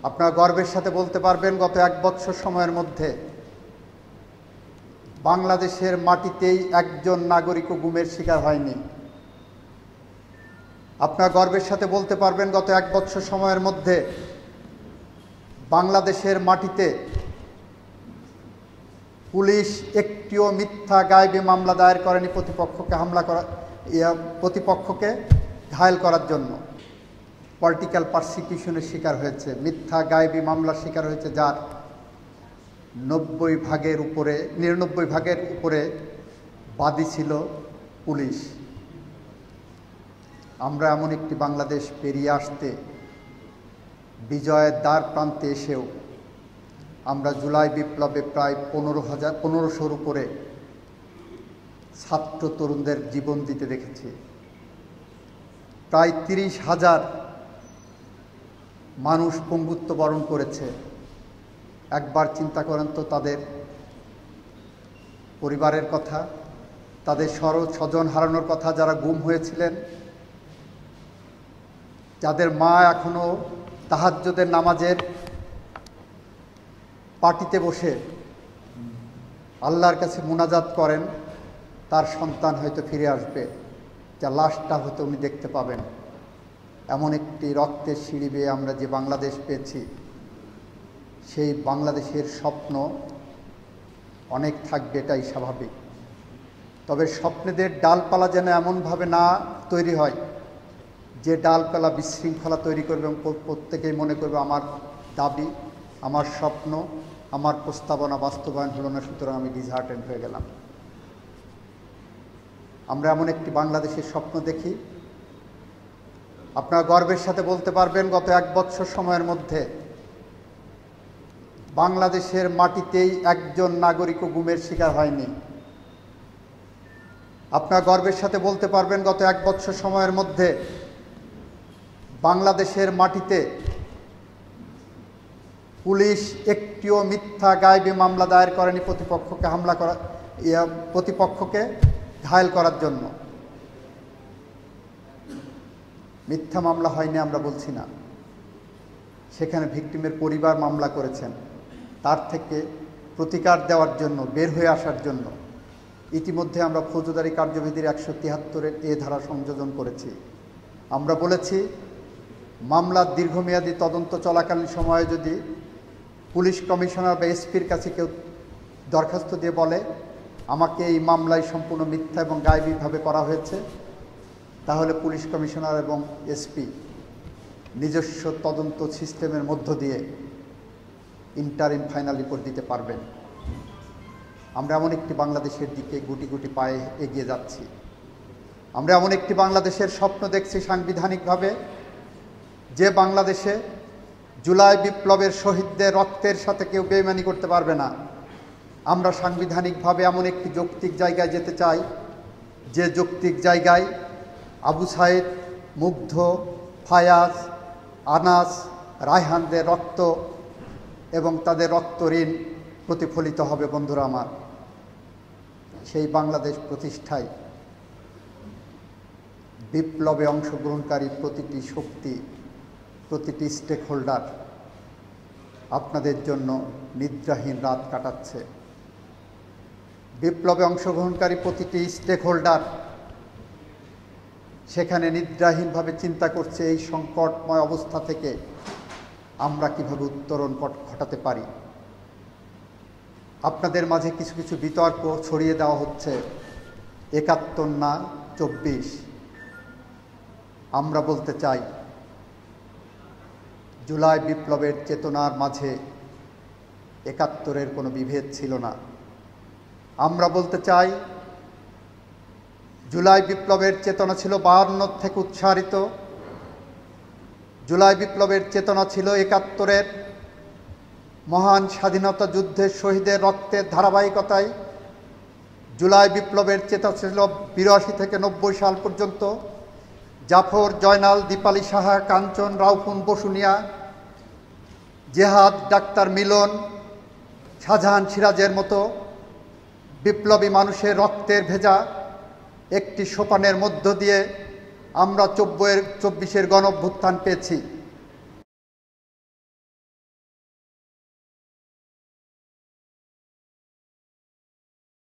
আপনারা গর্বের সাথে বলতে পারবেন গত 1 বছর সময়ের মধ্যে বাংলাদেশের মাটিতেই একজন নাগরিকও গুমের শিকার হয়নি। আপনারা গর্বের সাথে বলতে পারবেন গত 1 বছর সময়ের মধ্যে বাংলাদেশের মাটিতে পুলিশ একটিও মিথ্যা গায়েবী মামলা দায়ের করেনি প্রতিপক্ষকে ঘায়েল করার জন্য। পলিটিক্যাল পারসিকিউশনের শিকার হয়েছে, মিথ্যা গায়েবী মামলার শিকার হয়েছে, যার 99 ভাগের উপরে বাদী ছিল পুলিশ। আমরা এমন একটি বাংলাদেশ পেরিয়ে আসতে বিজয়ের দ্বার প্রান্তে এসেও আমরা জুলাই বিপ্লবে প্রায় 1500-র উপরে ছাত্র তরুণদের জীবন দিতে দেখেছি। প্রায় 30,000 মানুষ পঙ্গুত্ব বরণ করেছে। একবার চিন্তা করেন তো তাদের পরিবারের কথা, তাদের স্বজন হারানোর কথা, যারা গুম হয়েছিলেন, যাদের মা এখনো তাহাজ্জুদের নামাজের পার্টিতে বসে আল্লাহর কাছে মুনাজাত করেন, তার সন্তান হয়তো ফিরে আসবে, যা লাশটা হয়তো উনি দেখতে পাবেন। এমন একটি রক্তের সিঁড়ি বেয়ে আমরা যে বাংলাদেশ পেয়েছি, সেই বাংলাদেশের স্বপ্ন অনেক থাকবে, এটাই স্বাভাবিক। তবে স্বপ্নেদের ডালপালা যেন এমনভাবে না তৈরি হয় যে ডালপালা বিশৃঙ্খলা তৈরি করবে এবং প্রত্যেকেই মনে করবে আমার দাবি, আমার স্বপ্ন, আমার প্রস্তাবনা বাস্তবায়ন হলো না, সুতরাং আমি ডিসহার্টেন্ড হয়ে গেলাম। আমরা এমন একটি বাংলাদেশের স্বপ্ন দেখি। আপনারা গর্বের সাথে বলতে পারবেন গত 1 বছর সময়ের মধ্যে বাংলাদেশের মাটিতেই একজন নাগরিকও গুমের শিকার হয়নি। আপনারা গর্বের সাথে বলতে পারবেন গত 1 বছর সময়ের মধ্যে বাংলাদেশের মাটিতে পুলিশ একটিও মিথ্যা গায়েবী মামলা দায়ের করেনি প্রতিপক্ষকে ঘায়েল করার জন্য। মিথ্যা মামলা হয়নি আমরা বলছি না, সেখানে ভিকটিমের পরিবার মামলা করেছেন, তার থেকে প্রতিকার দেওয়ার জন্য, বের হয়ে আসার জন্য ইতিমধ্যে আমরা ফৌজদারি কার্যবিধির 173-এর এ ধারা সংযোজন করেছি। আমরা বলেছি, মামলার দীর্ঘমেয়াদী তদন্ত চলাকালীন সময়ে যদি পুলিশ কমিশনার বা এসপির কাছে কেউ দরখাস্ত দিয়ে বলে আমাকে এই মামলায় সম্পূর্ণ মিথ্যা এবং গায়েবীভাবে করা হয়েছে, তাহলে পুলিশ কমিশনার এবং এসপি নিজস্ব তদন্ত সিস্টেমের মধ্য দিয়ে ইন্টারিম ফাইনাল রিপোর্ট দিতে পারবেন। আমরা এমন একটি বাংলাদেশের দিকে গুটি গুটি পায়ে এগিয়ে যাচ্ছি। আমরা এমন একটি বাংলাদেশের স্বপ্ন দেখছি সাংবিধানিকভাবে, যে বাংলাদেশে জুলাই বিপ্লবের শহীদদের রক্তের সাথে কেউ বেইমানি করতে পারবে না। আমরা সাংবিধানিকভাবে এমন একটি যৌক্তিক জায়গায় যেতে চাই, যে যৌক্তিক জায়গায় আবু সাইদ, মুগ্ধ, ফায়াজ, আনাস, রায়হানদের রক্ত এবং তাদের রক্ত ঋণ প্রতিফলিত হবে। বন্ধুরা আমার, সেই বাংলাদেশ প্রতিষ্ঠায় বিপ্লবে অংশগ্রহণকারী প্রতিটি শক্তি, প্রতিটি স্টেক হোল্ডার আপনাদের জন্য নিদ্রাহীন রাত কাটাচ্ছে। বিপ্লবে অংশগ্রহণকারী প্রতিটি স্টেক হোল্ডার সেখানে নিদ্রাহীনভাবে চিন্তা করছে এই সংকটময় অবস্থা থেকে আমরা কিভাবে উত্তরণ ঘটাতে পারি। আপনাদের মাঝে কিছু কিছু বিতর্ক ছড়িয়ে দেওয়া হচ্ছে, ৭১ না ২৪। আমরা বলতে চাই, জুলাই বিপ্লবের চেতনার মাঝে ৭১-এর কোনো বিভেদ ছিল না। আমরা বলতে চাই, জুলাই বিপ্লবের চেতনা ছিল ৫২ থেকে উৎসারিত। জুলাই বিপ্লবের চেতনা ছিল ৭১-এর মহান স্বাধীনতা যুদ্ধের শহীদের রক্তের ধারাবাহিকতায়। জুলাই বিপ্লবের চেতনা ছিল ৮২ থেকে ৯০ সাল পর্যন্ত জাফর, জয়নাল, দীপালি সাহা, কাঞ্চন, রাউফুন, বসুনিয়া, জেহাদ, ডাক্তার মিলন, শাহজাহান, সিরাজের মতো বিপ্লবী মানুষের রক্তের ভেজা একটি সোপানের মধ্য দিয়ে আমরা ২৪-এর গণঅভ্যুত্থান পেয়েছি।